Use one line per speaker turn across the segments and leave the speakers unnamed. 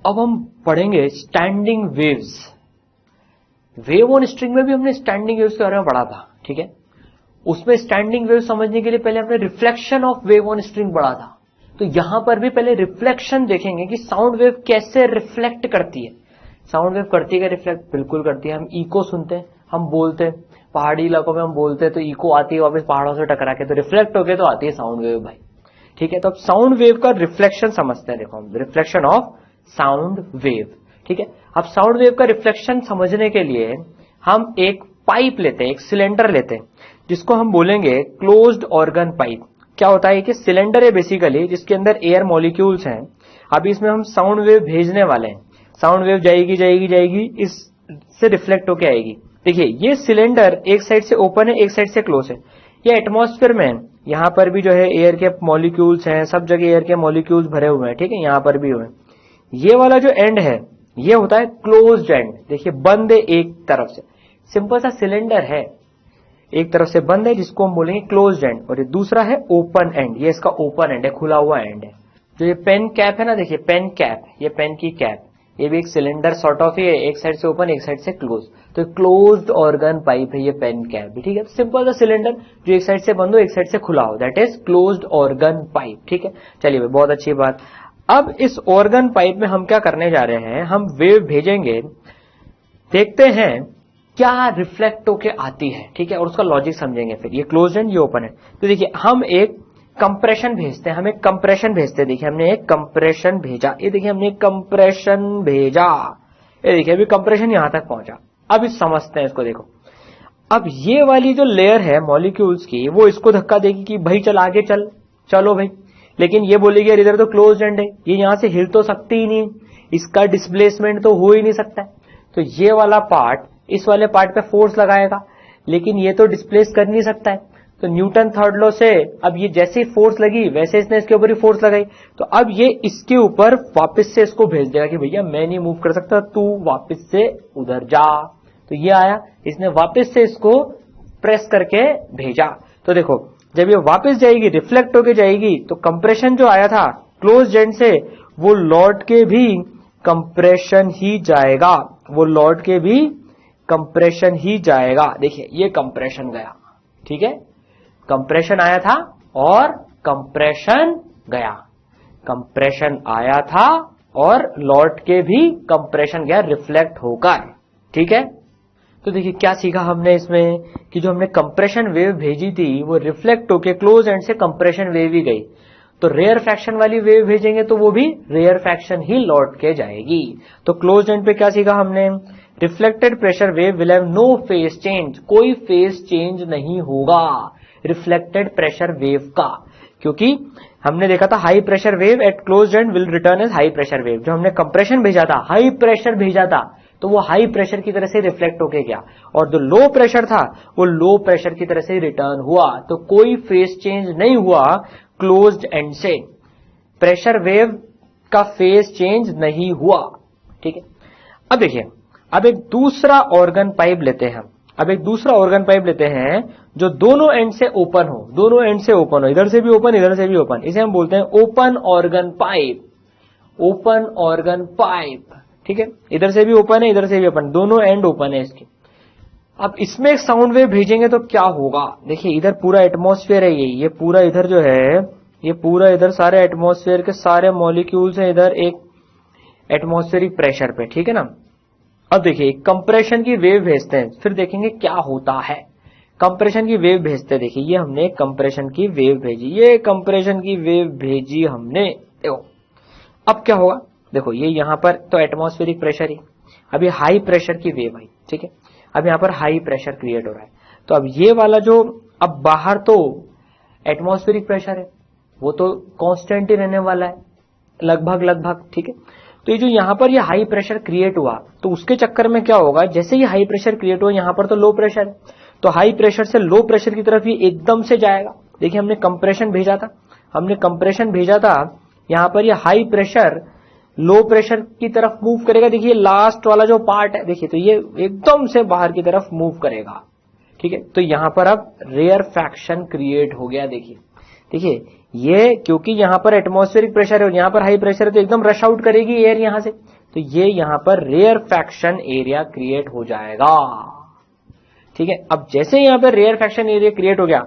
अब हम पढ़ेंगे standing waves. Wave on string में भी हमने स्टैंडिंग वेव्स के बारे में पढ़ा था, ठीक है। उसमें स्टैंडिंग वेव समझने के लिए पहले हमने reflection of wave on string पढ़ा था। तो यहां पर भी पहले रिफ्लेक्शन देखेंगे कि साउंड वेव कैसे रिफ्लेक्ट करती है। साउंड वेव करती है क्या रिफ्लेक्ट? बिल्कुल करती है। हम इको सुनते हैं, हम बोलते हैं, पहाड़ी इलाकों में हम बोलते हैं तो इको आती है वापस पहाड़ों से टकरा के, तो रिफ्लेक्ट होके तो आती है साउंड वेव भाई, ठीक है। तो अब साउंड वेव का रिफ्लेक्शन समझते हैं। देखो हम रिफ्लेक्शन ऑफ साउंड वेव, ठीक है। अब साउंड वेव का रिफ्लेक्शन समझने के लिए हम एक पाइप लेते हैं, एक सिलेंडर लेते हैं, जिसको हम बोलेंगे क्लोज्ड ऑर्गन पाइप। क्या होता है कि सिलेंडर है बेसिकली, जिसके अंदर एयर मॉलिक्यूल्स हैं। अभी इसमें हम साउंड वेव भेजने वाले हैं। साउंड वेव जाएगी जाएगी जाएगी, इससे रिफ्लेक्ट होके आएगी। देखिए ये सिलेंडर एक साइड से ओपन है, एक साइड से क्लोज है। ये एटमॉस्फेयर में, यहां पर भी जो है एयर के मॉलिक्यूल्स हैं, सब जगह एयर के मॉलिक्यूल्स भरे हुए हैं, ठीक है, यहां पर भी हुए। ये वाला जो एंड है ये होता है क्लोज्ड एंड। देखिए बंद है एक तरफ से, सिंपल सा सिलेंडर है, एक तरफ से बंद है, जिसको हम बोलेंगे क्लोज्ड एंड। और ये दूसरा है ओपन एंड, ये इसका ओपन एंड है, खुला हुआ एंड है। जो ये पेन कैप है ना, देखिए पेन कैप, ये पेन की कैप, ये भी एक सिलेंडर सॉर्ट ऑफ ही है, एक साइड से ओपन एक साइड से क्लोज। तो क्लोज्ड ऑर्गन पाइप है ये पेन कैप भी, ठीक है। सिंपल सा सिलेंडर जो एक साइड से बंद हो एक साइड से खुला हो, that is closed organ pipe, ठीक है। चलिए भाई बहुत अच्छी बात। अब इस ऑर्गन पाइप में हम क्या करने जा रहे हैं, हम वेव भेजेंगे, देखते हैं क्या रिफ्लेक्ट होके आती है, ठीक है, और उसका लॉजिक समझेंगे फिर। ये क्लोज एंड ये ओपन है। तो देखिए हम एक कंप्रेशन भेजते हैं, हम एक कंप्रेशन भेजते हैं। देखिए हमने एक कंप्रेशन भेजा, ये देखिए हमने एक कंप्रेशन भेजा, ये देखिए अभी कंप्रेशन यहां तक पहुंचा। अब इस समझते हैं इसको, देखो अब ये वाली जो लेयर है मॉलिक्यूल्स की, वो इसको धक्का देगी कि भाई चल आगे चल, चलो भाई। लेकिन ये बोलेगी यार इधर तो क्लोज एंड है, ये यहां से हिल तो सकती ही नहीं, इसका डिस्प्लेसमेंट तो हो ही नहीं सकता है। तो ये वाला पार्ट इस वाले पार्ट पे फोर्स लगाएगा, लेकिन ये तो डिस्प्लेस कर नहीं सकता है। तो न्यूटन थर्ड लॉ से अब ये जैसे ही फोर्स लगी वैसे इसने इसके ऊपर ही फोर्स लगाई, तो अब ये इसके ऊपर वापस से इसको भेज देगा कि भैया मैं नहीं मूव कर सकता, तू वापस से उधर जा। तो ये आया, इसने वापस से इसको प्रेस करके भेजा। तो देखो जब ये वापस जाएगी, रिफ्लेक्ट होके जाएगी, तो कंप्रेशन जो आया था क्लोज एंड से वो लौट के भी कंप्रेशन ही जाएगा, वो लौट के भी कंप्रेशन ही जाएगा। देखिए ये कंप्रेशन गया, ठीक है, कंप्रेशन आया था और कंप्रेशन गया, कंप्रेशन आया था और लौट के भी कंप्रेशन गया रिफ्लेक्ट होकर, ठीक है। तो देखिए क्या सीखा हमने इसमें कि जो हमने कंप्रेशन वेव भेजी थी वो रिफ्लेक्ट होके क्लोज एंड से कंप्रेशन वेव ही गई। तो रेयर फ्रैक्शन वाली वेव भेजेंगे तो वो भी रेयर फ्रैक्शन ही लौट के जाएगी। तो क्लोज एंड पे क्या सीखा हमने, reflected pressure wave will have no phase change, कोई फेज चेंज नहीं होगा रिफ्लेक्टेड प्रेशर वेव का, क्योंकि हमने देखा था high pressure wave at close end will return as high pressure wave. जो हमने कंप्रेशन भेजा था, हाई प्रेशर भेजा था, तो वो हाई प्रेशर की तरह से रिफ्लेक्ट होके गया, और जो लो प्रेशर था वो लो प्रेशर की तरह से रिटर्न हुआ। तो कोई फेज चेंज नहीं हुआ क्लोज्ड एंड से, प्रेशर वेव का फेज चेंज नहीं हुआ, ठीक है। अब देखिए अब एक दूसरा ऑर्गन पाइप लेते हैं हम, अब एक दूसरा ऑर्गन पाइप लेते हैं जो दोनों एंड से ओपन हो, दोनों एंड से ओपन हो, इधर से भी ओपन इधर से भी ओपन, इसे हम बोलते हैं open organ pipe, open organ pipe, ठीक है। इधर से भी ओपन है इधर से भी ओपन, दोनों एंड ओपन है इसके। अब इसमें एक साउंड वेव भेजेंगे तो क्या होगा, देखिए इधर पूरा एटमॉस्फेयर है, ये पूरा इधर जो है, ये पूरा इधर सारे एटमॉस्फेयर के सारे मॉलिक्यूल्स हैं इधर एक एटमॉस्फेरिक प्रेशर पे, ठीक है ना। अब देखिए कंप्रेशन की वेव भेजते हैं, फिर देखेंगे क्या होता है। कंप्रेशन की वेव भेजते हैं, देखिए ये हमने कंप्रेशन की वेव भेजी, ये कंप्रेशन की वेव भेजी हमने, देखो अब क्या होगा, देखो ये यहां पर तो एटमॉस्फेरिक प्रेशर ही, अभी हाई प्रेशर की वेव आई, ठीक है, अब यहां पर हाई प्रेशर क्रिएट हो रहा है। तो अब ये वाला जो, अब बाहर तो एटमॉस्फेरिक प्रेशर है वो तो कांस्टेंट ही रहने वाला है लगभग, ठीक है। तो ये जो यहां पर ये हाई प्रेशर क्रिएट हुआ, तो उसके चक्कर में क्या होगा, जैसे ये हाई प्रेशर क्रिएट हुआ, यहां पर तो लो प्रेशर है, तो हाई प्रेशर से लो प्रेशर की तरफ ये एकदम से जाएगा। देखिए हमने कंप्रेशन भेजा था, हमने कंप्रेशन भेजा था, यहां पर ये हाई प्रेशर लो प्रेशर की तरफ मूव करेगा। देखिए लास्ट वाला जो पार्ट है, देखिए तो ये एकदम से बाहर की तरफ मूव करेगा, ठीक है। तो यहां पर अब रेयर फ्रैक्शन क्रिएट हो गया। देखिए ये क्योंकि यहां पर एटमॉस्फेरिक प्रेशर है और यहां पर हाई प्रेशर है, तो एकदम रश आउट करेगी एयर यहां से, तो ये यहां पर रेयरफैक्शन एरिया क्रिएट हो जाएगा। ठीक है, अब जैसे यहां पर रेयरफैक्शन एरिया क्रिएट हो गया,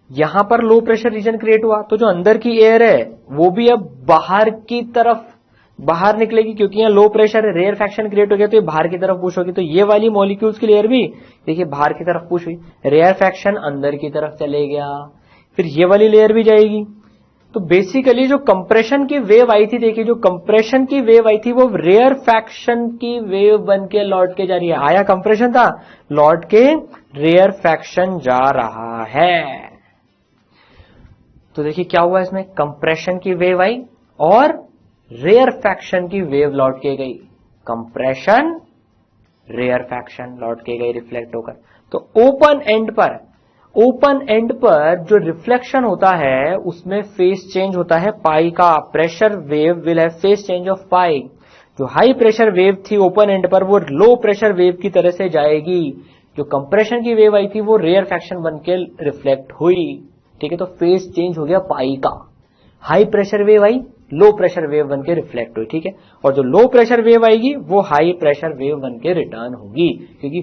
यहां पर लो प्रेशर रीजन क्रिएट हुआ, तो जो अंदर की एयर है वो भी अब बाहर की तरफ बाहर निकलेगी, क्योंकि यहाँ लो प्रेशर है, रेयरफैक्शन क्रिएट हो गया तो ये बाहर की तरफ पुश होगी। तो ये वाली मॉलिक्यूल्स की लेयर भी देखिए बाहर की तरफ पुश हुई, रेयरफैक्शन अंदर की तरफ चले गया, फिर ये वाली लेयर भी जाएगी। तो बेसिकली जो कंप्रेशन की वेव आई थी, देखिए जो कंप्रेशन की वेव आई थी वो रेयरफैक्शन की वेव बन के लौट के जा रही है। आया कंप्रेशन था, लौट के रेयरफैक्शन जा रहा है। तो देखिए क्या हुआ इसमें, कंप्रेशन की वेव आई और रेयरफैक्शन की वेव लौट के गई, कंप्रेशन रेयरफैक्शन लौट के गई रिफ्लेक्ट होकर। तो ओपन एंड पर जो रिफ्लेक्शन होता है उसमें फेस चेंज होता है पाई का। Pressure wave will have face change of pi. जो हाई प्रेशर वेव थी ओपन एंड पर वो लो प्रेशर वेव की तरह से जाएगी। जो कंप्रेशन की वेव आई थी वो रेयरफैक्शन बन के रिफ्लेक्ट हुई। ठीक है, तो फेस चेंज हो गया पाई का। हाई प्रेशर वेव आई, लो प्रेशर वेव बन के रिफ्लेक्ट हुई। ठीक है, और जो लो प्रेशर वेव आएगी वो हाई प्रेशर वेव बन के रिटर्न होगी, क्योंकि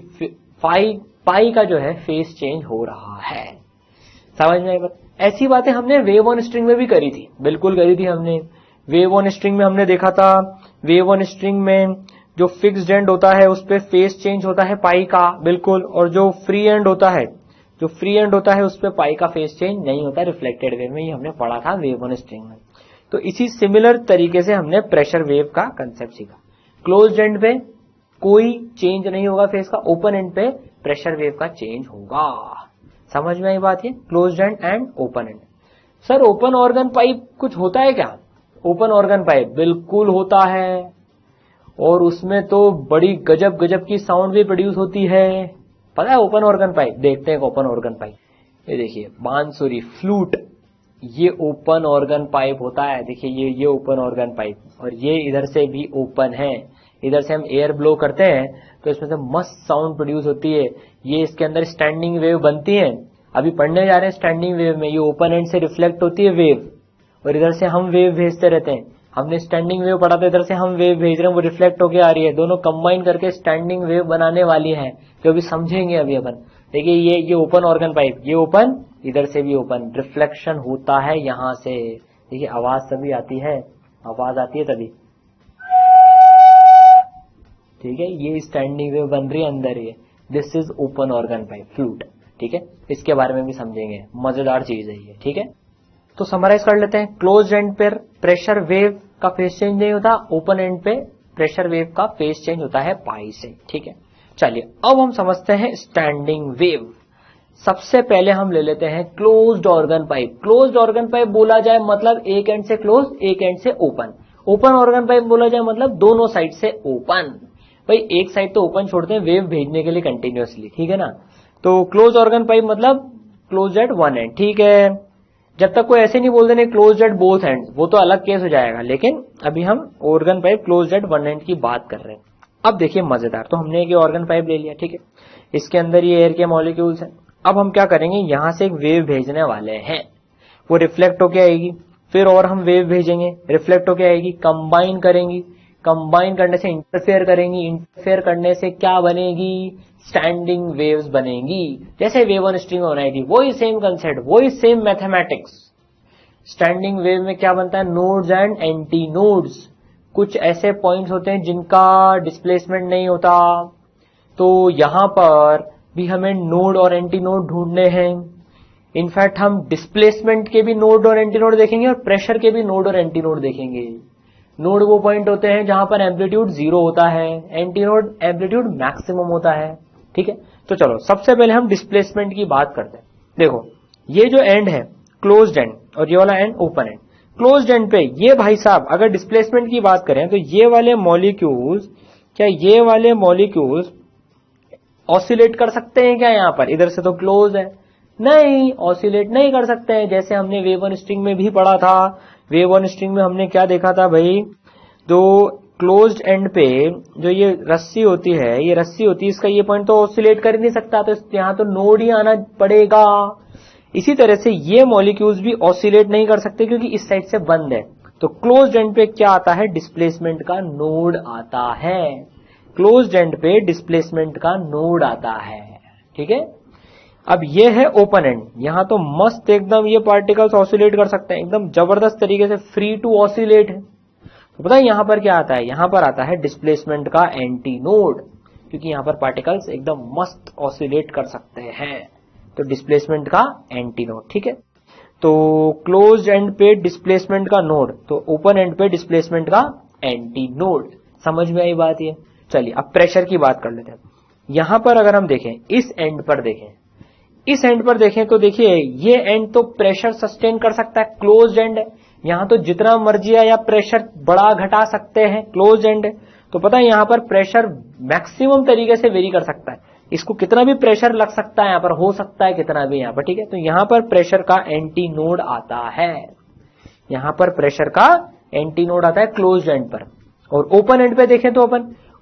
पाई का जो है फेस चेंज हो रहा है। समझ में आई बात? ऐसी बातें हमने वेव ऑन स्ट्रिंग में भी करी थी, बिल्कुल करी थी हमने। वेव ऑन स्ट्रिंग में हमने देखा था, वेव ऑन स्ट्रिंग में जो फिक्स्ड एंड होता है उस पर फेस चेंज होता है पाई का, बिल्कुल। और जो फ्री एंड होता है उस पर पाई का फेस चेंज नहीं होता रिफ्लेक्टेड वेव में, ये हमने पढ़ा था वेव ऑन स्ट्रिंग में। तो इसी सिमिलर तरीके से हमने प्रेशर वेव का कंसेप्ट सीखा। क्लोज्ड एंड पे कोई चेंज नहीं होगा फेस का, ओपन एंड पे प्रेशर वेव का चेंज होगा। समझ में आई बात? ये closed end and open and. Sir open organ pipe कुछ होता है क्या? ओपन ऑर्गन पाइप बिल्कुल होता है, और उसमें तो बड़ी गजब गजब की साउंड भी प्रोड्यूस होती है। पता है ओपन ऑर्गन पाइप? देखते हैं ओपन ऑर्गन पाइप। ये देखिए बांसुरी, फ्लूट, ये ओपन ऑर्गन पाइप होता है। देखिए ये ओपन ऑर्गन पाइप, और ये इधर से भी ओपन है। इधर से हम एयर ब्लो करते हैं तो इसमें से मस्त साउंड प्रोड्यूस होती है। ये इसके अंदर स्टैंडिंग वेव बनती है। अभी पढ़ने जा रहे हैं स्टैंडिंग वेव में, ये ओपन एंड से रिफ्लेक्ट होती है वेव, और इधर से हम वेव भेजते रहते हैं। हमने स्टैंडिंग वेव पढ़ा था, इधर से हम वेव भेज रहे हैं, वो रिफ्लेक्ट होके आ रही है। दोनों कंबाइन करके स्टैंडिंग वेव बनाने वाली है, जो अभी समझेंगे अभी अपन। देखिए ये ओपन ऑर्गन पाइप, ये ओपन, इधर से भी ओपन, रिफ्लेक्शन होता है यहां से। देखिए आवाज तभी आती है, आवाज आती है तभी। ठीक है, ये स्टैंडिंग वेव बन रही है अंदर, ये this is open organ pipe, flute. ठीक है, इसके बारे में भी समझेंगे, मजेदार चीज है ये। ठीक है, तो समराइज कर लेते हैं। क्लोज एंड पे प्रेशर वेव का फेस चेंज नहीं होता, ओपन एंड पे प्रेशर वेव का फेस चेंज होता है पाई से। ठीक है, चलिए अब हम समझते हैं स्टैंडिंग वेव। सबसे पहले हम ले लेते हैं closed organ pipe. Closed organ pipe बोला जाए मतलब एक एंड से क्लोज, एक एंड से ओपन। ओपन ऑर्गन पाइप बोला जाए मतलब दोनों साइड से ओपन। भाई एक साइड तो ओपन छोड़ते हैं वेव भेजने के लिए कंटिन्यूअसली, ठीक है ना। तो क्लोज ऑर्गन पाइप मतलब क्लोज एट वन एंड। ठीक है, जब तक कोई ऐसे नहीं बोल देने क्लोज एट बोथ एंड, वो तो अलग केस हो जाएगा, लेकिन अभी हम organ pipe close eight one and की बात कर रहे हैं। अब देखिए मजेदार, तो हमने एक ऑर्गन पाइप ले लिया, ठीक है, इसके अंदर ये एयर के मॉलिक्यूल्स हैं। अब हम क्या करेंगे, यहां से एक वेव भेजने वाले हैं, वो रिफ्लेक्ट होके आएगी, फिर और हम वेव भेजेंगे, रिफ्लेक्ट होके आएगी, कंबाइन करेंगी, कंबाइन करने से इंटरफेयर करेंगी, इंटरफेयर करने से क्या बनेगी, स्टैंडिंग वेव्स बनेगी। जैसे वेव ऑन स्ट्रिंग में बनाई थी, वही सेम कंसेप्ट, वही सेम मैथमेटिक्स। स्टैंडिंग वेव में क्या बनता है, नोड्स एंड एंटी नोड्स। कुछ ऐसे पॉइंट्स होते हैं जिनका डिस्प्लेसमेंट नहीं होता, तो यहां पर भी हमें नोड और एंटी नोड ढूंढने हैं। इनफैक्ट हम डिस्प्लेसमेंट के भी नोड और एंटी नोड देखेंगे और प्रेशर के भी नोड और एंटी नोड देखेंगे। नोड वो पॉइंट होते हैं जहां पर एम्पलीट्यूड 0 होता है, एंटी नोड एम्पलीट्यूड मैक्सिमम होता है। ठीक है, तो चलो सबसे पहले हम डिस्प्लेसमेंट की बात करते हैं। देखो ये जो एंड है क्लोज्ड एंड, और ये वाला and open and. Closed end पे ये भाई साहब अगर डिस्प्लेसमेंट की बात करें तो ये वाले मॉलिक्यूल्स, क्या ये वाले मॉलिक्यूल्स ऑसिलेट कर सकते हैं क्या? यहां पर इधर से तो क्लोज है, नहीं ऑसिलेट नहीं कर सकते हैं। जैसे हमने वेव ऑन स्ट्रिंग में भी पढ़ा था, वेव ऑन स्ट्रिंग में हमने क्या देखा था भाई, जो क्लोज्ड एंड पे जो ये रस्सी होती है, ये रस्सी होती है, इसका ये पॉइंट तो ऑसिलेट कर ही नहीं सकता, तो यहां तो नोड ही आना पड़ेगा। इसी तरह से ये मॉलिक्यूल्स भी ऑसिलेट नहीं कर सकते क्योंकि इस साइड से बंद है, तो क्लोज्ड एंड पे क्या आता है, डिस्प्लेसमेंट का नोड आता है, क्लोज्ड एंड पे डिस्प्लेसमेंट का नोड आता है, ठीक है। अब ये है ओपन एंड, यहां तो मस्त एकदम ये पार्टिकल्स ऑसिलेट कर सकते हैं, एकदम जबरदस्त तरीके से फ्री टू ऑसिलेट है। तो पता है यहां पर क्या आता है, यहां पर आता है डिस्प्लेसमेंट का एंटी नोड, क्योंकि यहां पर पार्टिकल्स एकदम मस्त ऑसिलेट कर सकते हैं, तो डिस्प्लेसमेंट का एंटी नोड, ठीक है। तो क्लोज्ड एंड पे डिस्प्लेसमेंट का नोड, तो ओपन एंड पे डिस्प्लेसमेंट का एंटी नोड, समझ में आई बात ये। चलिए अब प्रेशर की बात कर लेते हैं। यहां पर अगर हम देखें, इस एंड पर देखें, इस एंड पर देखें तो देखिए ये एंड तो प्रेशर सस्टेन कर सकता है, क्लोज्ड एंड है, यहां तो जितना मर्जी या प्रेशर बढ़ा घटा सकते हैं, क्लोज्ड एंड है। तो पता है यहां पर प्रेशर मैक्सिमम तरीके से वेरी कर सकता है, इसको कितना भी प्रेशर लग सकता है, यहां पर हो सकता है कितना भी यहां पर, ठीक है। तो यहां पर प्रेशर का एंटी नोड आता है, यहां पर प्रेशर का एंटी नोड आता है क्लोज्ड एंड पर। और ओपन एंड पे देखें तो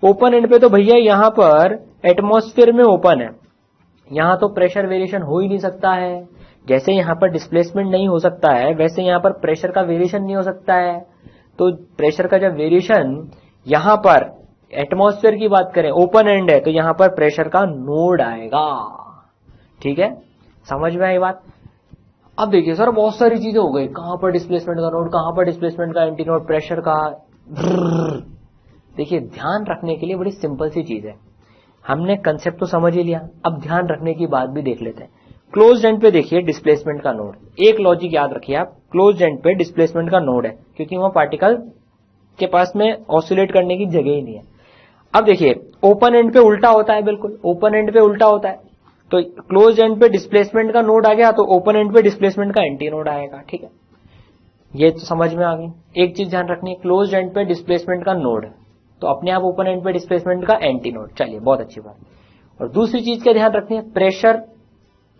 ओपन एंड पे तो भैया यहां पर एटमॉस्फेयर में ओपन है, यहां तो प्रेशर वेरिएशन हो ही नहीं सकता है, जैसे यहां पर डिस्प्लेसमेंट नहीं हो सकता है वैसे यहां पर प्रेशर का वेरिएशन नहीं हो सकता है। तो प्रेशर का जब वेरिएशन यहां पर एटमॉस्फेयर की बात करें, ओपन एंड है, तो यहां पर प्रेशर का नोड आएगा, ठीक है, समझ में आई बात। अब देखिए सर बहुत सारी चीजें हो गई, कहां पर डिस्प्लेसमेंट का नोड, कहां पर डिस्प्लेसमेंट का एंटी नोड, प्रेशर का। देखिए ध्यान रखने के लिए बड़ी सिंपल सी चीज है, हमने कंसेप्ट तो समझ ही लिया, अब ध्यान रखने की बात भी देख लेते हैं। क्लोज्ड एंड पे देखिए डिस्प्लेसमेंट का नोड, एक लॉजिक याद रखिए आप, क्लोज्ड एंड पे डिस्प्लेसमेंट का नोड है, क्योंकि वहां पार्टिकल के पास में ऑसिलेट करने की जगह ही नहीं है। अब देखिए ओपन एंड पे उल्टा होता है, बिल्कुल ओपन एंड पे उल्टा होता है, तो क्लोज्ड एंड पे डिस्प्लेसमेंट का नोड आ गया तो ओपन एंड पे डिस्प्लेसमेंट का एंटी नोड आएगा, ठीक है, ये तो समझ में आ गई। एक चीज ध्यान रखनी है, क्लोज्ड एंड पे डिस्प्लेसमेंट का नोड तो अपने आप ओपन एंड पे डिस्प्लेसमेंट का एंटी नोड, चलिए बहुत अच्छी बात। और दूसरी चीज का ध्यान रखनी है, प्रेशर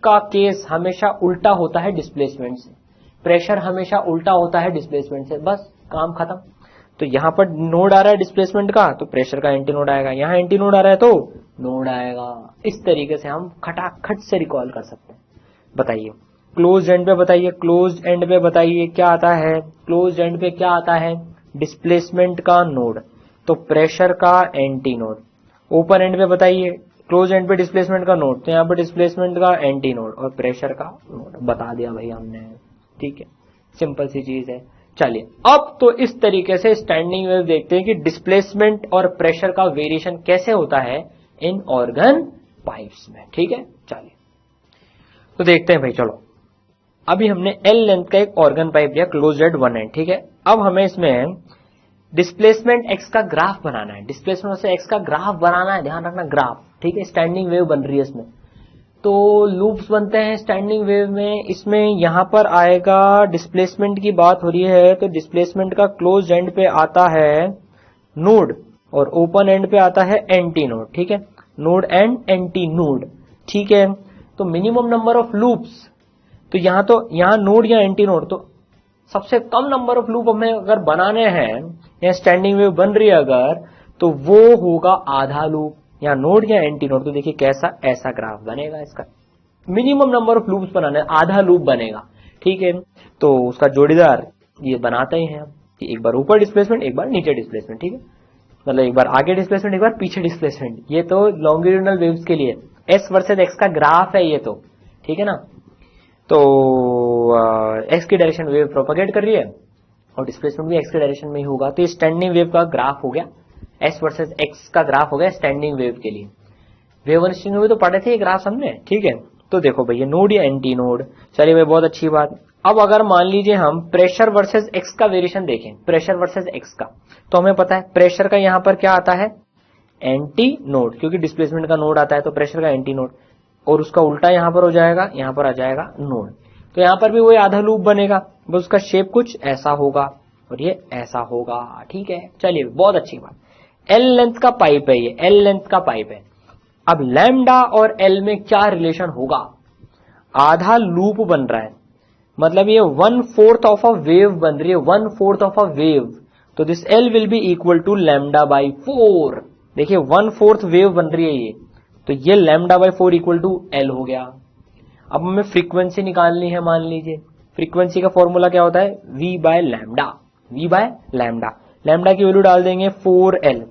का केस हमेशा उल्टा होता है डिस्प्लेसमेंट से, प्रेशर हमेशा उल्टा होता है डिस्प्लेसमेंट से, बस काम खत्म। तो यहां पर नोड आ रहा है डिस्प्लेसमेंट का तो प्रेशर का एंटी नोड आएगा, यहां एंटी नोड आ रहा है तो नोड आएगा, इस तरीके से हम खटाखट से रिकॉल कर सकते हैं। बताइए क्लोज एंड पे, बताइए क्लोज एंड पे बताइए क्या आता है, क्लोज एंड पे क्या आता है, डिस्प्लेसमेंट का नोड तो प्रेशर का एंटी नोड। ओपन एंड पे बताइए क्लोज एंड पे डिस्प्लेसमेंट का नोड तो यहां पर डिस्प्लेसमेंट का एंटी नोड और प्रेशर का नोड, बता दिया भाई हमने, ठीक है, सिंपल सी चीज है। चलिए अब तो इस तरीके से स्टैंडिंग वेव देखते हैं कि डिस्प्लेसमेंट और प्रेशर का वेरिएशन कैसे होता है इन ऑर्गन पाइप्स में, ठीक है। चलिए तो देखते हैं भाई, चलो अभी हमने एल लेंथ का एक ऑर्गन पाइप लिया क्लोज एट वन एंड, ठीक है। अब हमें इसमें डिस्प्लेसमेंट एक्स का ग्राफ बनाना है, डिस्प्लेसमेंट से एक्स का ग्राफ बनाना है, ध्यान रखना ग्राफ, ठीक है। स्टैंडिंग वेव बन रही है इसमें, तो लूप्स बनते हैं स्टैंडिंग वेव में, इसमें यहां पर आएगा डिस्प्लेसमेंट की बात हो रही है तो डिस्प्लेसमेंट का क्लोज एंड पे आता है नोड और ओपन एंड पे आता है एंटी नोड, ठीक है, नोड एंड एंटी नोड, ठीक है। तो मिनिमम नंबर ऑफ लूप्स, तो यहां नोड या एंटी नोड, तो सबसे कम नंबर ऑफ लूप हमें अगर बनाने हैं या स्टैंडिंग वेव बन रही है अगर, तो वो होगा आधा लूप या नोड या एंटी नोड। तो देखिए कैसा, ऐसा ग्राफ बनेगा इसका, मिनिमम नंबर ऑफ लूप्स बनाने, आधा लूप बनेगा, ठीक है। तो उसका जोड़ीदार ये बनाते ही हैं कि एक बार ऊपर डिस्प्लेसमेंट एक बार नीचे डिस्प्लेसमेंट, ठीक है, मतलब एक बार आगे डिस्प्लेसमेंट एक बार पीछे डिस्प्लेसमेंट। ये तो लॉन्गिट्यूडनल वेव्स के लिए एस वर्सेस एक्स का ग्राफ है ये तो, ठीक है ना। तो एक्स की डायरेक्शन वेव प्रोपगेट कर रही है और डिस्प्लेसमेंट भी एक्स के डायरेक्शन में ही होगा, तो ये स्टैंडिंग वेव का ग्राफ हो गया, एस वर्सेस एक्स का ग्राफ हो गया स्टैंडिंग वेव के लिए। वेव वन स्ट्रिंग में तो पढ़े थे ये ग्राफ हमने, ठीक है। तो देखो भैया नोड या एंटी नोड, चलिए भाई बहुत अच्छी बात। अब अगर मान लीजिए हम प्रेशर वर्सेस एक्स का वेरिएशन देखें, प्रेशर वर्सेस एक्स का, तो हमें पता है प्रेशर का यहां पर क्या आता है एंटी नोड, क्योंकि डिस्प्लेसमेंट का नोड आता है तो प्रेशर का एंटी नोड, और उसका उल्टा यहां पर हो जाएगा, यहां पर आ जाएगा नोड, तो यहां पर भी वही आधा लूप बनेगा, बस उसका शेप कुछ ऐसा होगा और ये ऐसा होगा, ठीक है। चलिए बहुत अच्छी बात, एल लेंथ का पाइप है ये, एल लेंथ का पाइप है। अब लैम्डा और एल में क्या रिलेशन होगा, आधा लूप बन रहा है, मतलब ये 1/4 ऑफ अ वेव बन रही है, 1/4 ऑफ अ वेव, तो this L will be equal to lambda by 4। देखिए 1/4 वेव बन रही है ये, तो ये lambda by 4 equal to L हो गया। अब हमें फ्रीक्वेंसी निकालनी है, मान लीजिए फ्रीक्वेंसी का फॉर्मूला क्या होता है, v by lambda, v by lambda. Lambda की वैल्यू डाल देंगे 4l,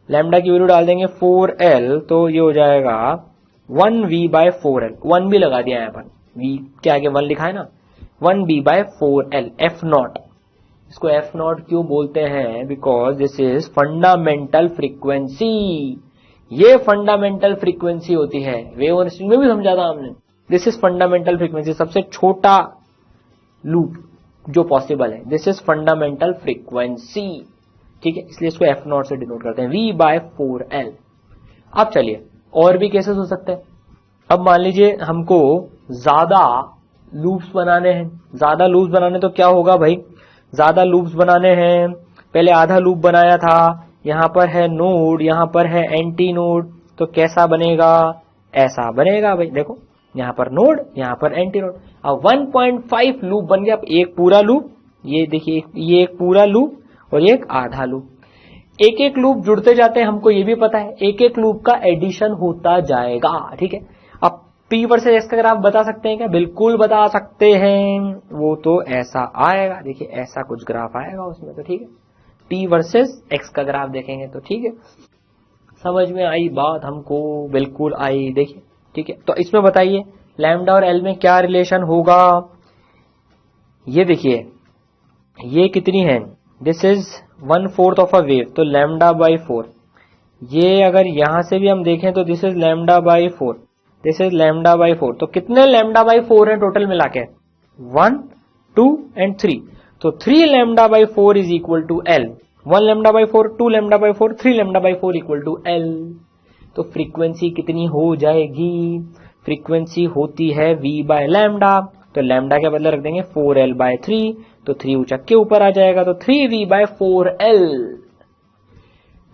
लैम्डा की वैल्यू डाल देंगे 4l, तो ये हो जाएगा 1v बाय 4l। 1 भी लगा दिया यहाँ पर, v के आगे 1 लिखा है ना, 1v by 4l f naught. इसको एफ नॉट क्यों बोलते हैं? Because this is fundamental frequency. ये फंडामेंटल फ्रीक्वेंसी होती है, वेव और स्ट्रिंग में भी समझा था हमने। दिस इज फंडामेंटल फ्रीक्वेंसी, सबसे छोटा लूप जो पॉसिबल है, दिस इज फंडामेंटल फ्रीक्वेंसी, ठीक है। इसलिए इसको एफ नॉट से डिनोट करते हैं, v बाय 4l। अब चलिए और भी केसेस हो सकते हैं। अब मान लीजिए हमको ज्यादा लूप्स बनाने हैं। ज्यादा लूप्स बनाने तो क्या होगा भाई, ज्यादा लूप्स बनाने हैं, पहले आधा लूप बनाया था, यहां पर है नोड, यहां पर है एंटी नोड, तो कैसा बनेगा? ऐसा बनेगा भाई, देखो यहां पर नोड, यहां पर एंटी नोड। अब 1.5 लूप बन गया। अब एक पूरा लूप, ये देखिए ये एक पूरा लूप और ये एक आधा लूप। एक एक लूप जुड़ते जाते हैं, हमको ये भी पता है, एक एक लूप का एडिशन होता जाएगा, ठीक है। अब P वर्सेस X का ग्राफ बता सकते हैं क्या? बिल्कुल बता सकते हैं, वो तो ऐसा आएगा, देखिए ऐसा कुछ ग्राफ आएगा उसमें, तो ठीक है। P वर्सेस X का ग्राफ देखेंगे तो ठीक है, समझ में आई बात हमको? बिल्कुल आई, देखिए ठीक है। तो इसमें बताइए लैम्डा और L में क्या रिलेशन होगा? ये देखिए ये कितनी है, this is 1/4 of a wave, तो लैम्डा बाई 4। ये अगर यहां से भी हम देखें तो this is lambda by 4, this is lambda by 4। तो कितने लैम्डा बाई 4 है टोटल मिला के? 1, 2 एंड 3। तो 3 lambda by 4 is equal to L। 1 lambda by 4, 2 lambda by 4, 3 lambda by 4 equal to L। तो फ्रीक्वेंसी कितनी हो जाएगी? फ्रीक्वेंसी होती है v बाय लैम्डा, तो लैम्डा के बदले रख देंगे 4l बाय 3, तो 3 उचक के ऊपर आ जाएगा, तो 3v बाय 4l।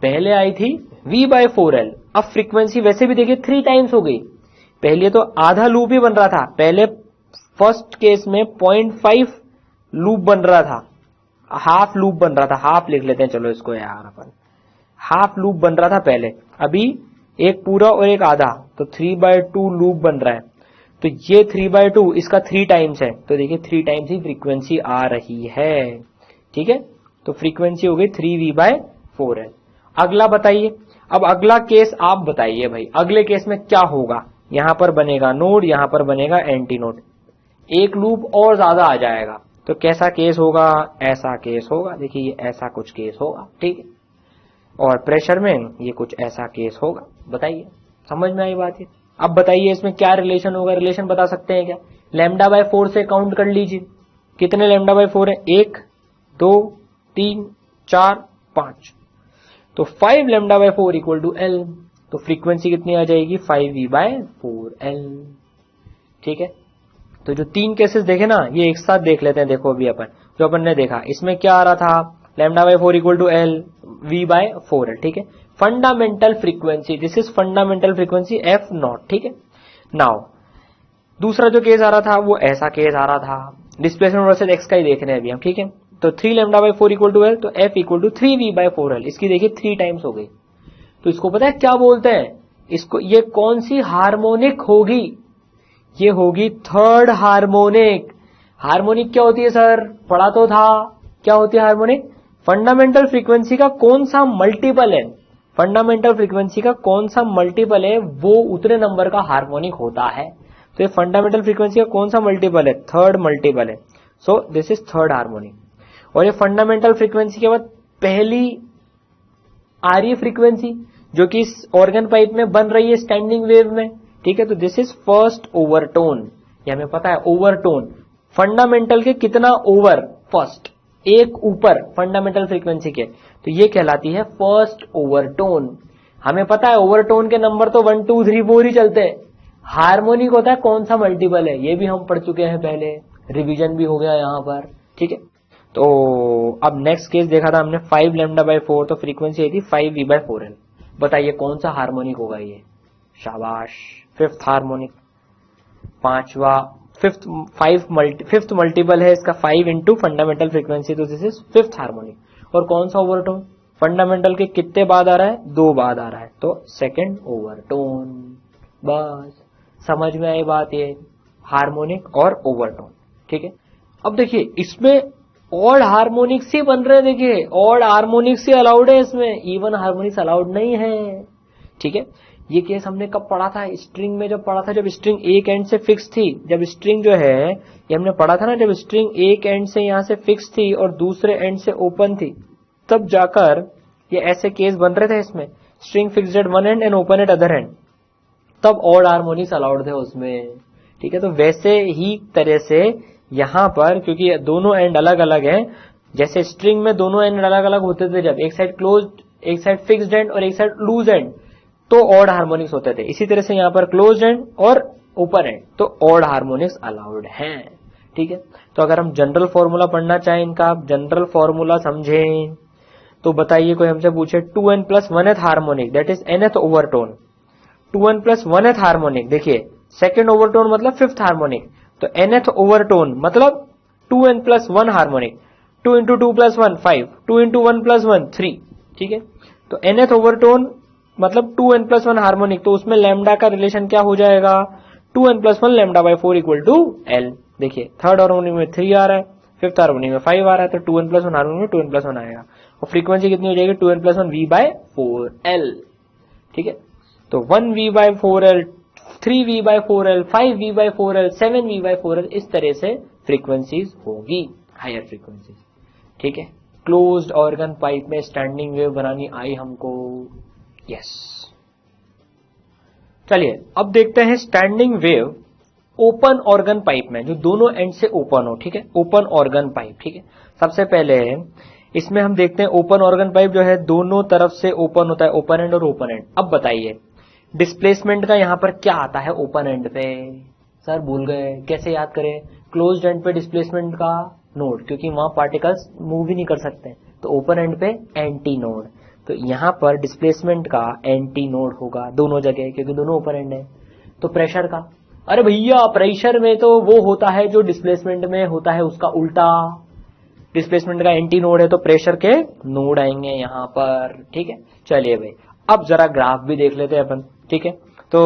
पहले आई थी v बाय 4l, अब फ्रीक्वेंसी वैसे भी देखिए 3 टाइम्स हो गई। पहले तो आधा लूप ही बन रहा था, पहले फर्स्ट केस में 0.5 लूप बन रहा था, हाफ लूप बन रहा था, हाफ लिख लेते हैं चलो इसको यार अपन, हाफ लूप बन रहा था पहले, अभी एक पूरा और एक आधा, तो 3/2 लूप बन रहा है। तो ये 3/2 इसका 3 टाइम्स है, तो देखिए 3 टाइम्स ही फ्रीक्वेंसी आ रही है, ठीक है। तो फ्रीक्वेंसी हो गई 3v/4l। अगला बताइए, अब अगला केस आप बताइए भाई, अगले केस में क्या होगा? यहां पर बनेगा नोड, यहां पर बनेगा एंटी नोड, एक लूप और ज्यादा आ जाएगा, तो कैसा केस होगा? ऐसा केस होगा, देखिए ये ऐसा कुछ केस होगा, ठीक है। और प्रेशर में ये कुछ ऐसा केस होगा। बताइए समझ में आई बात है? अब बताइए इसमें क्या रिलेशन होगा? रिलेशन बता सकते हैं क्या? लैम्डा बाय 4 से काउंट कर लीजिए, कितने लैम्डा बाय 4 है? 1, 2, 3, 4, 5, तो 5 lambda by 4 equal to L। तो फ्रीक्वेंसी कितनी आ जाएगी? 5v/4l, ठीक है। तो जो 3 केसेस देखे ना, ये एक साथ देख लेते हैं। देखो अभी अपन जो अपन ने देखा, इसमें क्या आ रहा था? Lambda by 4 equal to L, v/4l, ठीक है। Fundamental frequency, this is fundamental frequency f naught, ठीक है। नाउ दूसरा जो केस आ रहा था वो ऐसा केस आ रहा था, डिस्प्लेसमेंट वर्सेस x का ही देख रहे हैं अभी हम, ठीक है। तो 3 lambda by 4 equal to L, तो f इक्वल टू 3v/4l, इसकी देखिए 3 टाइम्स हो गई। तो इसको पता है क्या बोलते हैं? इसको, ये कौन सी हार्मोनिक होगी? ये होगी थर्ड हार्मोनिक। हार्मोनिक क्या होती है सर? पढ़ा तो था, क्या होती है हार्मोनिक? फंडामेंटल फ्रीक्वेंसी का कौन सा मल्टीपल है, फंडामेंटल फ्रीक्वेंसी का कौन सा मल्टीपल है वो उतने नंबर का हार्मोनिक होता है। तो ये फंडामेंटल फ्रीक्वेंसी का कौन सा मल्टीपल है? थर्ड मल्टीपल है। So this is third harmonic. और ये फंडामेंटल फ्रीक्वेंसी के बाद पहली आ रही है फ्रीक्वेंसी जो कि इस ऑर्गन पाइप में बन रही है स्टैंडिंग वेव में, ठीक है। तो दिस इज फर्स्ट ओवरटोन, ये हमें पता है ओवरटोन। फंडामेंटल के कितना ओवर? फर्स्ट, एक ऊपर फंडामेंटल फ्रीक्वेंसी के, तो ये कहलाती है फर्स्ट ओवरटोन। हमें पता है ओवरटोन के नंबर तो 1, 2, 3, 4 ही चलते हैं। हार्मोनिक होता है कौन सा मल्टीपल है, ये भी हम पढ़ चुके हैं पहले, रिवीजन भी हो गया यहां पर, ठीक है। तो अब नेक्स्ट केस देखा था हमने 5 लैम्डा बाय 4, तो फ्रीक्वेंसी आई थी 5v/4l। बताइए कौन सा हार्मोनिक होगा ये? शाबाश, फिफ्थ हार्मोनिक। पांचवा, फिफ्थ मल्टीपल है इसका 5 इंटू फंडामेंटल फ्रीक्वेंसी, तो दिस इज फिफ्थ हार्मोनिक। और कौन सा ओवरटोन? फंडामेंटल के कितने बाद आ रहा है? 2 बाद आ रहा है, तो सेकंड ओवरटोन। बस समझ में आई बात, ये हार्मोनिक और ओवरटोन, ठीक है। अब देखिए इसमें ऑड हार्मोनिक्स ही बन रहे हैं, देखिए ऑड हार्मोनिक्स ही अलाउड है इसमें, इवन हार्मोनिक्स अलाउड नहीं है। ठीक है, ये केस हमने कब पढ़ा था, स्ट्रिंग में जब पढ़ा था, जब स्ट्रिंग एक एंड से फिक्स थी, जब स्ट्रिंग जो है ये हमने पढ़ा था ना, जब स्ट्रिंग एक एंड से यहां से फिक्स थी और दूसरे एंड से ओपन थी, तब जाकर ये ऐसे केस बन रहे थे इसमें, string fixed eight one and open at other and, तब ऑड हार्मोनिक्स अलाउड थे उसमें। ठीक है, तो वैसे ही तरह से यहां पर, क्योंकि दोनों एंड अलग अलग हैं, जैसे स्ट्रिंग में दोनों एंड अलग अलग होते थे, जब एक साइड क्लोज्ड, एक साइड फिक्स्ड एंड और एक साइड लूज एंड, तो ऑड हार्मोनिक्स होते थे। इसी तरह से यहां पर क्लोज्ड एंड और ओपन एंड, तो ऑड हार्मोनिक्स अलाउड हैं। ठीक है, तो अगर हम जनरल फॉर्मूला पढ़ना चाहें इनका, जनरल फॉर्मूला समझें, तो बताइए कोई हमसे पूछे 2n + 1th harmonic that is nth overtone, 2n + 1th harmonic, देखिए सेकेंड ओवरटोन मतलब 5th हार्मोनिक, तो nth ओवरटोन मतलब 2n + 1 हार्मोनिक, 2 × 2 + 1 5, 2 × 1 + 1 3। ठीक है, तो nth ओवरटोन मतलब 2n + 1 हार्मोनिक, तो उसमें लैम्डा का रिलेशन क्या हो जाएगा, 2n + 1 λ/4 = L। देखिए थर्ड हार्मोनिक में 3 आ रहा है, फिफ्थ हार्मोनिक में 5 आ रहा है, तो 2n + 1 हार्मोनिक में 2n + 1 आएगा, और फ्रीक्वेंसी कितनी हो जाएगी, 2n + 1 V/4L। ठीक है, तो 1V/4L, 3V/4L, 5V/4L, 7V/4L, इस तरह से फ्रीक्वेंसीज होगी, हायर फ्रीक्वेंसीज। ठीक है, क्लोज्ड ऑर्गन पाइप में स्टैंडिंग वेव बनानी आई हमको, यस। चलिए अब देखते हैं standing wave open organ pipe में, जो दोनों एंड से ओपन हो। ठीक है, ओपन ऑर्गन पाइप। ठीक है, सबसे पहले इसमें हम देखते हैं ओपन ऑर्गन पाइप जो है दोनों तरफ से ओपन होता है, ओपन एंड और ओपन एंड। अब बताइए डिस्प्लेसमेंट का यहां पर क्या आता है ओपन एंड पे, सर भूल गए, कैसे याद करें, क्लोज्ड एंड पे डिस्प्लेसमेंट का नोड, क्योंकि वहां पार्टिकल्स मूव ही नहीं कर सकते, तो ओपन एंड पे एंटी नोड, तो यहां पर डिस्प्लेसमेंट का एंटी नोड होगा दोनों जगह, क्योंकि दोनों ओपन एंड है। तो प्रेशर का, अरे भैया प्रेशर में तो वो होता है जो डिस्प्लेसमेंट में होता है उसका उल्टा, डिस्प्लेसमेंट का एंटी नोड है तो प्रेशर के नोड आएंगे यहां पर। ठीक है, चलिए भाई अब जरा ग्राफ भी देख लेते हैं अपन। ठीक है, तो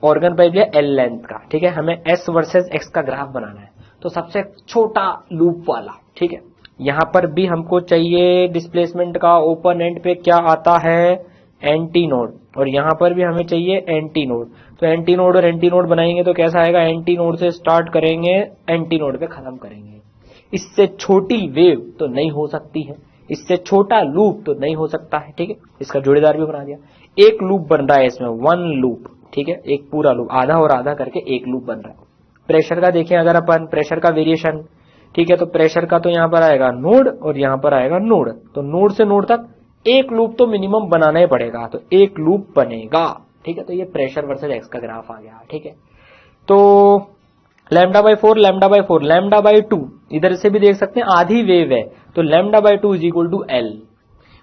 ऑर्गन पाइप है L लेंथ का। ठीक है, हमें S वर्सेस X का ग्राफ बनाना है, तो सबसे छोटा लूप वाला। ठीक है, यहां पर भी हमको चाहिए डिस्प्लेसमेंट का ओपन एंड पे क्या आता है, एंटी नोड, और यहां पर भी हमें चाहिए एंटी नोड, तो एंटी नोड और एंटी नोड बनाएंगे तो कैसा आएगा, एंटी नोड से स्टार्ट करेंगे, एंटी नोड पे खत्म करेंगे। इससे छोटी वेव तो नहीं हो सकती है, इससे छोटा लूप तो नहीं हो सकता है। ठीक है, इसका जोड़ीदार भी बना दिया, एक लूप बन रहा है इसमें, वन लूप। ठीक है, एक पूरा लूप, आधा और आधा करके एक लूप बन रहा है। प्रेशर का देखें अगर अपन, प्रेशर का वेरिएशन, ठीक है, तो प्रेशर का तो यहां पर आएगा नोड और यहां पर आएगा नोड, तो नोड से नोड तक एक लूप तो मिनिमम बनाना ही पड़ेगा, तो एक लूप बनेगा। ठीक है, तो ये प्रेशर वर्सेस एक्स का ग्राफ आ गया। ठीक है, तो λ/4 λ/4 λ/2 इधर से भी देख सकते हैं, आधी वेव है, तो λ/2 = L,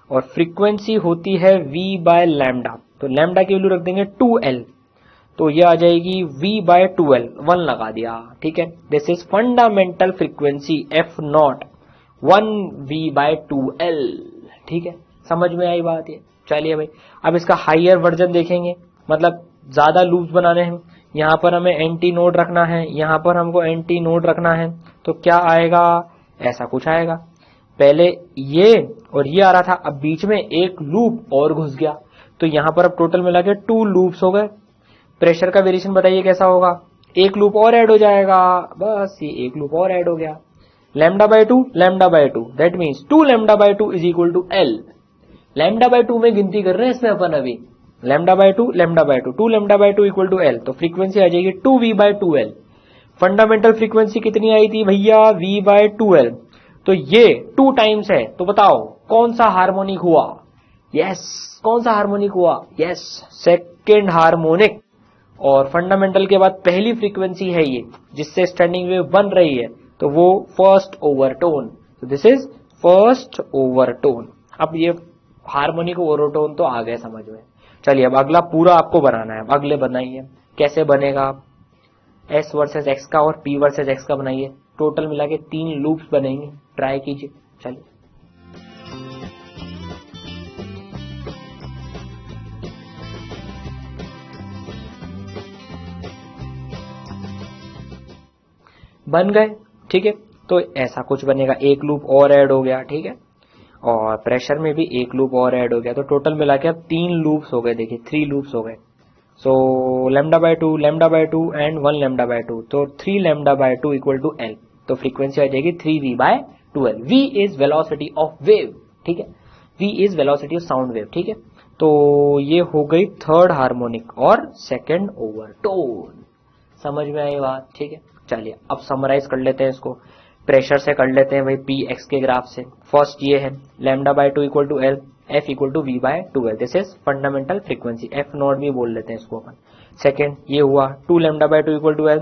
और फ्रीक्वेंसी होती है V/λ, तो लैम्डा की वैल्यू रख देंगे 2L, तो ये आ जाएगी V/2L, 1 लगा दिया। ठीक है, this is fundamental frequency F0 1V/2L। ठीक है, समझ में आई बात ये। चलिए भाई अब इसका हायर वर्जन देखेंगे, मतलब ज्यादा लूप्स बनाने हैं, यहां पर हमें एंटी नोड रखना है, यहां पर हमको एंटी नोड रखना है, तो क्या आएगा, ऐसा कुछ आएगा, पहले ये और ये आ रहा था, अब बीच में एक लूप और घुस गया, तो यहां पर अब टोटल मिला के 2 लूप्स हो गए। प्रेशर का वेरिएशन बताइए कैसा होगा, एक लूप और ऐड हो जाएगा, बस ये एक लूप और ऐड हो गया, λ/2 दैट मीन्स 2 λ/2 = L। λ/2 में गिनती कर रहे हैं इसमें अपन अभी, λ/2 2 λ/2 = L, तो फ्रीक्वेंसी आ जाएगी 2V/2L। फंडामेंटल फ्रीक्वेंसी कितनी आई थी भैया, V/2L, तो ये 2 टाइम्स है, तो बताओ कौन सा हार्मोनिक हुआ, यस कौन सा हार्मोनिक हुआ, यस सेकेंड हार्मोनिक, और फंडामेंटल के बाद पहली फ्रीक्वेंसी है ये जिससे स्टैंडिंग वेव बन रही है, तो वो फर्स्ट ओवरटोन, तो दिस इज फर्स्ट ओवरटोन। अब ये हार्मोनिक ओवरटोन तो आ गए समझ में। चलिए अब अगला पूरा आपको बनाना है, अब अगले बनाइए, कैसे बनेगा, S वर्सेस X का और P वर्सेस X का बनाइए, टोटल मिला के 3 लूप्स बनेंगे, ट्राई कीजिए। चलिए बन गए। ठीक है, तो ऐसा कुछ बनेगा, एक लूप और ऐड हो गया, ठीक है, और प्रेशर में भी एक लूप और ऐड हो गया, तो टोटल मिला के अब 3 लूप्स हो गए, देखिए 3 लूप्स हो गए। सो λ/2 एंड 1 λ/2, तो 3 λ/2 इक्वल टू L, तो फ्रीक्वेंसी आ जाएगी 3v/2L। v is velocity of wave, ठीक है, v is velocity of sound wave, ठीक है। तो ये हो गई थर्ड हार्मोनिक और सेकंड ओवरटोन। समझ में आई बात, ठीक है। चलिए अब समराइज कर लेते हैं इसको, प्रेशर से कर लेते हैं भाई px के ग्राफ से। फर्स्ट ये है λ/2 equal to L, f equal to v/2L, this is fundamental frequency, f not भी बोल लेते हैं इसको अपन। सेकंड ये हुआ 2 λ/2 equal to L,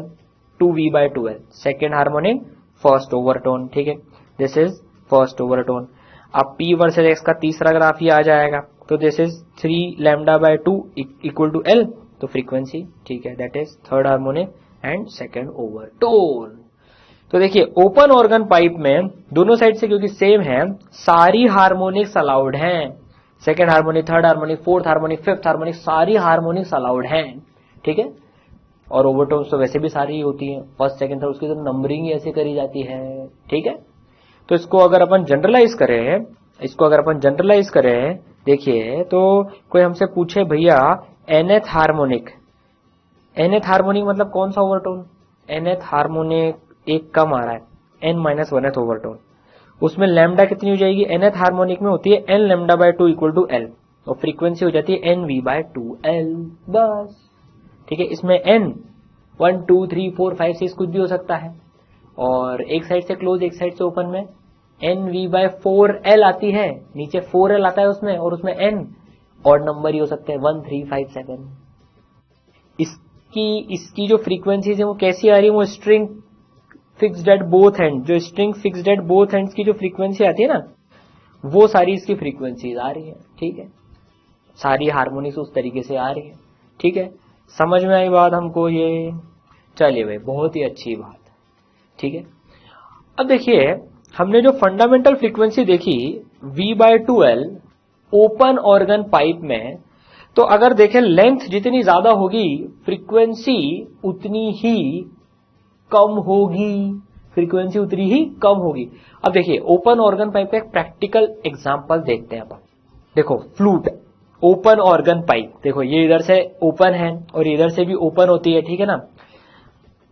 2v/2L, second harmonic first overtone, ठीक है, दिस इज फर्स्ट ओवरटोन। अब p वर्सेस x का तीसरा ग्राफ ही आ जाएगा, तो this is 3 λ/2 equal to L, तो फ्रीक्वेंसी, ठीक है, that is third harmonic and second overtone. तो देखिए ओपन ऑर्गन पाइप में दोनों साइड से क्योंकि सेम है, सारी हार्मोनिक्स अलाउड हैं, second harmonic, third harmonic, fourth harmonic, fifth harmonic, सारी हार्मोनिक्स अलाउड हैं, ठीक है। और ओवरटोन्स तो वैसे भी सारी होती है, फर्स्ट सेकंड थर्ड, उसकी तो नंबरिंग ही ऐसे करी जाती है, ठीक है। तो इसको अगर अपन जनरलाइज करें, देखिए तो कोई हमसे पूछे भैया nth हार्मोनिक मतलब कौन सा ओवरटोन, nth हार्मोनिक एक कम आ रहा है, n-1th ओवरटोन, उसमें लैम्डा कितनी हो जाएगी, nth हार्मोनिक में होती है n λ/2 इक्वल टू L, और फ्रीक्वेंसी हो जाती है nv/2L, बस, ठीक है। इसमें n 1 2 3 4 5 6 कुछ भी हो सकता है, और एक साइड से क्लोज एक साइड से ओपन में nv/4L आती है, नीचे 4L आता है उसमें, और उसमें n और नंबर ही हो सकते हैं 1 3 5 7। इसकी जो फ्रीक्वेंसीज है वो कैसी आ रही है, वो string fixed at both end, जो string fixed at both ends की जो फ्रीक्वेंसी आती है ना, वो सारी इसकी फ्रीक्वेंसीज आ रही है, ठीक है, सारी हार्मोनिक्स उस तरीके से आ रही है, ठीक है। समझ में आई बात हमको ये, चलिए भाई बहुत ही अच्छी बात, ठीक है। अब देखिए हमने जो फंडामेंटल फ्रीक्वेंसी देखी v/2L ओपन ऑर्गन पाइप में, तो अगर देखें लेंथ जितनी ज्यादा होगी फ्रीक्वेंसी उतनी ही कम होगी, अब देखिए ओपन ऑर्गन पाइप का एक प्रैक्टिकल एग्जांपल देखते हैं अपन। देखो फ्लूट, ओपन ऑर्गन पाइप, देखो ये इधर से ओपन है और इधर से भी ओपन होती है, ठीक है ना।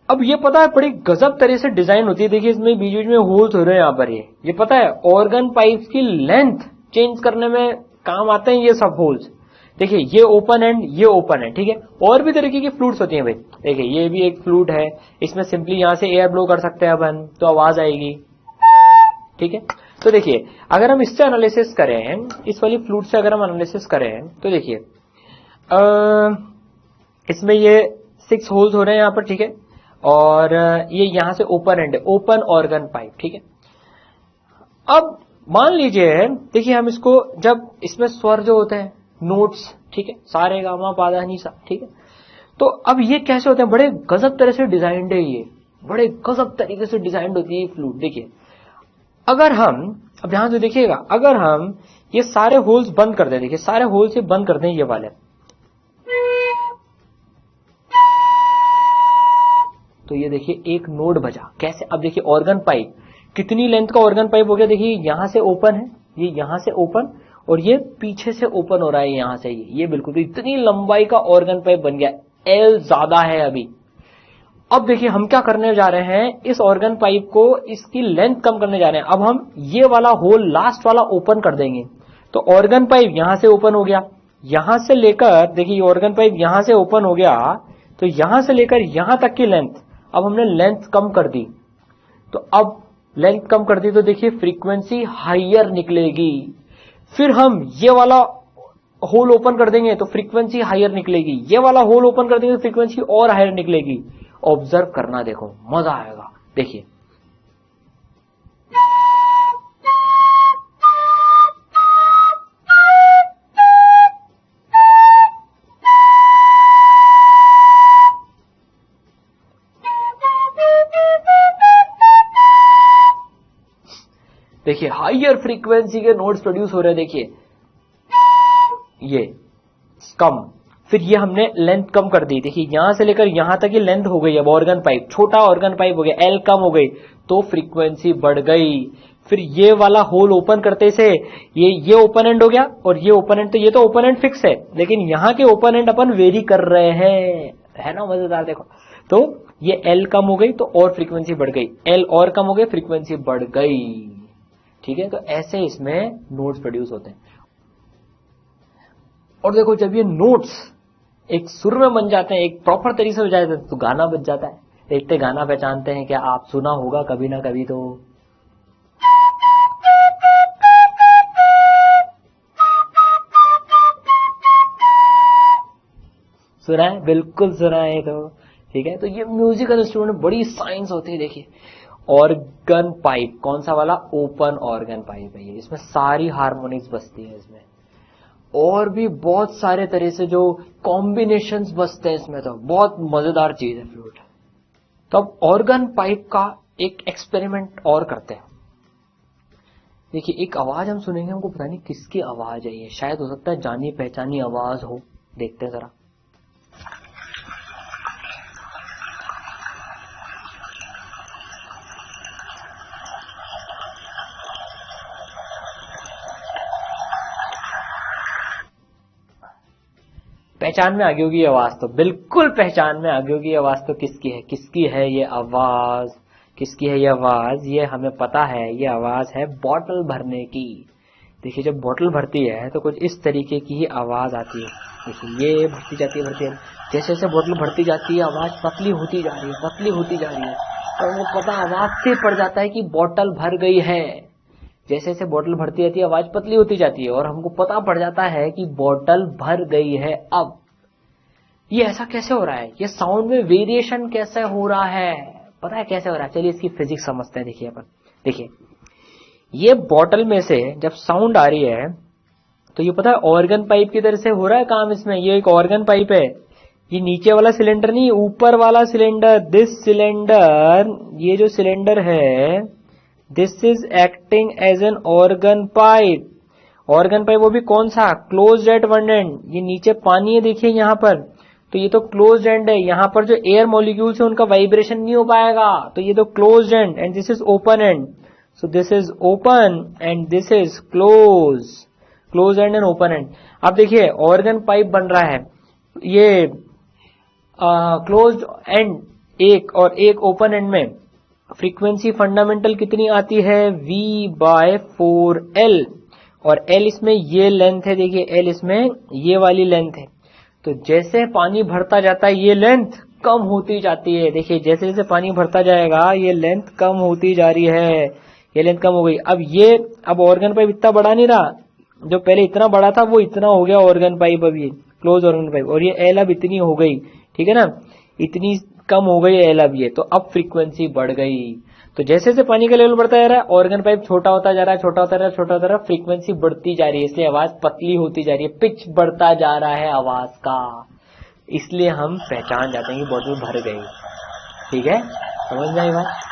अब ये पता है बड़ी गजब तरह से डिजाइन होती है, देखिए इसमें बीच बीच में होल्स हो रहे हैं यहाँ पर, ये पता है ऑर्गन पाइप की लेंथ चेंज करने में काम आते हैं ये सब होल्स। देखिए ये ओपन एंड, ये ओपन है, ठीक है। और भी तरीके की फ्लूट्स होती हैं भाई, देखिए ये भी एक फ्लूट है, इसमें सिंपली यहां से एयर ब्लो कर सकते हैं अपन, तो आवाज आएगी, ठीक है। तो देखिए अगर हम इससे एनालिसिस करें, इस वाली फ्लूट से अगर हम एनालिसिस करें, तो देखिए इसमें ये 6 होल्स हो रहे हैं यहाँ पर, ठीक है, और ये यहां से open and, open organ pipe, ठीक है। अब मान लीजिए देखिए हम इसको, जब इसमें स्वर जो होते हैं नोट्स, ठीक है, सारे गामा पादा नी सा, ठीक है, तो अब ये कैसे होते हैं, बड़े गजब तरह से डिजाइंड है, ये बड़े गजब तरीके से डिजाइंड होती है ये फ्लूट। देखिए अगर हम, अब ध्यान से देखिएगा, अगर हम ये सारे होल्स बंद कर दें, देखिए सारे होल्स ये बंद कर दें ये वाले, तो ये देखिए एक नोड बजा, कैसे, अब देखिए ऑर्गन पाइप कितनी लेंथ का ऑर्गन पाइप हो गया, देखिए यहां से ओपन है, ये यहां से ओपन, और ये पीछे से ओपन हो रहा है यहां से, ये बिल्कुल, तो इतनी लंबाई का ऑर्गन पाइप बन गया, एल ज्यादा है अभी। अब देखिए हम क्या करने जा रहे हैं, इस ऑर्गन पाइप को इसकी लेंथ कम करने जा रहे हैं। अब हम ये वाला होल लास्ट वाला ओपन कर देंगे, तो ऑर्गन पाइप यहां से ओपन हो गया, यहां से लेकर, देखिए ऑर्गन पाइप यहां से ओपन हो गया, तो यहां से लेकर यहां तक की लेंथ, अब हमने लेंथ कम कर दी, तो अब लेंथ कम कर दी तो देखिए फ्रीक्वेंसी हाइयर निकलेगी। फिर हम ये वाला होल ओपन कर देंगे तो फ्रीक्वेंसी हाइयर निकलेगी, ये वाला होल ओपन कर देंगे तो फ्रीक्वेंसी और हाइयर निकलेगी। ऑब्जर्व करना, देखो मजा आएगा, देखिए देखिए हाइयर फ्रीक्वेंसी के नोट्स प्रोड्यूस हो रहे हैं, देखिए ये कम, फिर ये हमने लेंथ कम कर दी, देखिए यहां से लेकर यहां तक ये लेंथ हो गई, अब ऑर्गन पाइप, छोटा ऑर्गन पाइप हो गया, एल कम हो गई तो फ्रीक्वेंसी बढ़ गई। फिर ये वाला होल ओपन करते से ये ओपन एंड हो गया, और ये ओपन एंड, तो ये तो ओपन एंड फिक्स है, लेकिन यहाँ के ओपन एंड अपन वेरी कर रहे हैं, है ना मजेदार। देखो तो ये एल कम हो गई तो और फ्रीक्वेंसी बढ़ गई, एल और कम हो गई, फ्रीक्वेंसी बढ़ गई, ठीक है। तो ऐसे इसमें नोट्स प्रोड्यूस होते हैं। और देखो जब ये नोट्स एक सुर में बन जाते हैं, एक प्रॉपर तरीके से हो जाते हैं, तो गाना बज जाता है। देखते गाना पहचानते हैं क्या, आप सुना होगा कभी ना कभी तो। सुना है, बिल्कुल सुना है तो, ठीक है। तो ये म्यूजिकल इंस्ट्रूमेंट में बड़ी साइंस होती है। देखिए ऑर्गन पाइप, कौन सा वाला, ओपन ऑर्गन पाइप है ये, इसमें सारी हार्मोनिक्स बजती है इसमें, और भी बहुत सारे तरह से जो कॉम्बिनेशंस बजते हैं इसमें, तो बहुत मजेदार चीज है फ्लूट। तो अब ऑर्गन पाइप का एक एक्सपेरिमेंट और करते हैं। देखिए एक आवाज हम सुनेंगे, हमको पता नहीं किसकी आवाज है ये, शायद हो सकता है जानी पहचानी आवाज हो। देखते हैं जरा। पहचान में आ गई होगी आवाज, तो बिल्कुल पहचान में आ गई होगी आवाज। तो किसकी है, किसकी है ये आवाज, किसकी है ये आवाज, ये हमें पता है, ये आवाज है बॉटल भरने की। देखिए जब बॉटल भरती है तो कुछ इस तरीके की ही आवाज आती है। देखिए ये भरती जाती है, जैसे जैसे बॉटल भरती जाती है आवाज पतली होती जा रही है, पतली होती जा रही है, और वो पता आवाज से पड़ जाता है कि बॉटल भर गई है। जैसे जैसे बॉटल भरती जाती है आवाज पतली होती जाती है, और हमको पता पड़ जाता है कि बॉटल भर गई है। अब ये ऐसा कैसे हो रहा है, ये साउंड में वेरिएशन कैसे हो रहा है, पता है कैसे हो रहा है? चलिए इसकी फिजिक्स समझते हैं। देखिए अपन, देखिए ये बॉटल में से जब साउंड आ रही है तो ये पता है ऑर्गन पाइप की तरह से हो रहा है काम इसमें। ये एक ऑर्गन पाइप है, ये नीचे वाला सिलेंडर नहीं, ऊपर वाला सिलेंडर, दिस सिलेंडर, ये जो सिलेंडर है this is acting as an organ pipe. Organ pipe वो भी कौन सा, क्लोज्ड एट वन एंड। ये नीचे पानी है देखिए यहाँ पर, तो ये तो क्लोज्ड एंड है, यहाँ पर जो एयर मॉलिक्यूल्स है उनका वाइब्रेशन नहीं हो पाएगा, तो ये तो closed end, and this is open and. So this is open and this is close and and open and. अब देखिए ऑर्गन पाइप बन रहा है, ये क्लोज्ड एंड एक और एक ओपन एंड में फ्रीक्वेंसी फंडामेंटल कितनी आती है, V/4L, और L इसमें ये लेंथ है, देखिए L इसमें ये वाली लेंथ है। तो जैसे पानी भरता जाता है ये लेंथ कम होती जाती है। देखिए जैसे जैसे पानी भरता जाएगा ये लेंथ कम होती जा रही है, ये लेंथ कम हो गई। अब ऑर्गन पाइप इतना बड़ा नहीं रहा, जो पहले इतना बड़ा था वो इतना हो गया ऑर्गन पाइप, अभी क्लोज ऑर्गन पाइप, और ये एल अब इतनी हो गई, ठीक है ना, इतनी कम हो गई एल अब ये, तो अब फ्रीक्वेंसी बढ़ गई। तो जैसे जैसे पानी का लेवल बढ़ता जा रहा है ऑर्गन पाइप छोटा होता जा रहा है, छोटा होता जा रहा है, छोटा होता जा रहा है, फ्रीक्वेंसी बढ़ती जा रही है, इसलिए आवाज पतली होती जा रही है, पिच बढ़ता जा रहा है आवाज का, इसलिए हम पहचान जाते हैं कि बॉटल भर गई। ठीक है, समझ में आई बात?